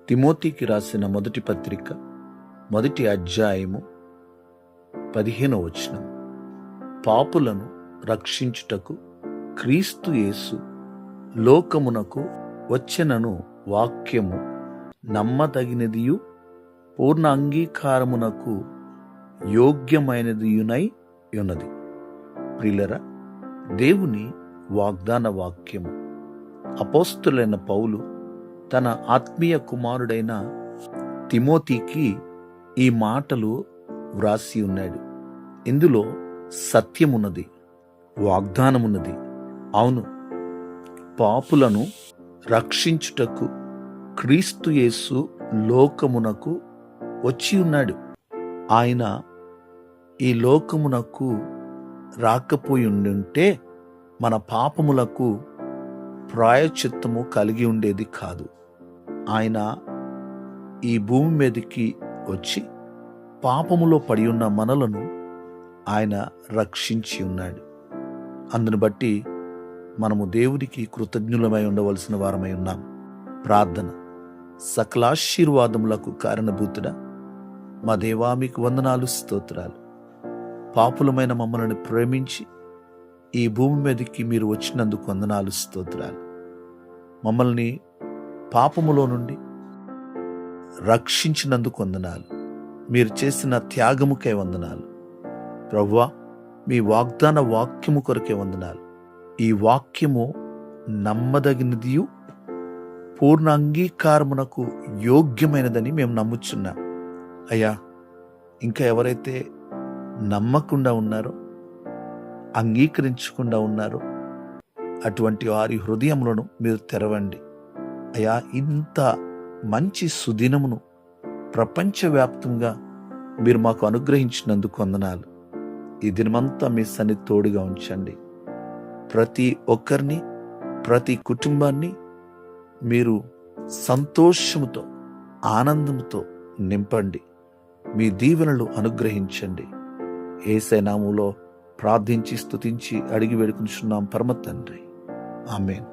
తిమోతికి రాసిన మొదటి పత్రిక 1వ అధ్యాయము 15వ వచనం. పాపులను రక్షించుటకు క్రీస్తు యేసు లోకమునకు వచ్చెనను వాక్యము నమ్మదగినదియు పూర్ణ అంగీకారమునకు యోగ్యమైనదియునై ఉన్నది. ప్రియులరా, దేవుని వాగ్దాన వాక్యము అపోస్తలుడైన పౌలు తన ఆత్మీయ కుమారుడైన తిమోతికి ఈ మాటలు వ్రాసి ఉన్నాడు. ఇందులో సత్యమున్నది, వాగ్దానమున్నది. అవును, పాపులను రక్షించుటకు క్రీస్తు యేసు లోకమునకు వచ్చి ఉన్నాడు. ఆయన ఈ లోకమునకు రాకపోయి ఉండుంటే మన పాపములకు ప్రాయశ్చిత్తము కలిగి ఉండేది కాదు. ఆయన ఈ భూమి మీదకి వచ్చి పాపములో పడి ఉన్న మనలను ఆయన రక్షించి ఉన్నాడు. అందును బట్టి మనము దేవునికి కృతజ్ఞులమై ఉండవలసిన వారమై ఉన్నాం. ప్రార్థన. సకలాశీర్వాదములకు కారణభూతుడా, మా దేవా, మీకు వందనాలు, స్తోత్రాలు. పాపులమైన మమ్మల్ని ప్రేమించి ఈ భూమి మీదకి మీరు వచ్చినందుకు వందనాలు, స్తోత్రాలు. మమ్మల్ని పాపములో నుండి రక్షించినందుకు వందనాలు. మీరు చేసిన త్యాగముకై వందనాలు. ప్రభువా, మీ వాగ్దాన వాక్యము కొరకే వందనాలు. ఈ వాక్యము నమ్మదగినదియు పూర్ణ అంగీకారమునకు యోగ్యమైనదని మేము నమ్ముచున్నాం. అయ్యా, ఇంకా ఎవరైతే నమ్మకుండా ఉన్నారో, అంగీకరించకుండా ఉన్నారో, అటువంటి వారి హృదయములను మీరు తెరవండి. అయ్యా, ఇంత మంచి సుదినమును ప్రపంచవ్యాప్తంగా మీరు మాకు అనుగ్రహించినందుకు వందనాలు. ఈ దినమంతా మీ సన్నిధి తోడుగా ఉంచండి. ప్రతి ఒక్కరిని, ప్రతి కుటుంబాన్ని మీరు సంతోషముతో, ఆనందంతో నింపండి. మీ దీవెనలు అనుగ్రహించండి. యేసయ్య నామములో ప్రార్థించి స్తుతించి అడిగి వేడుకొనుచున్నాం పరమ తండ్రి. ఆమేన్.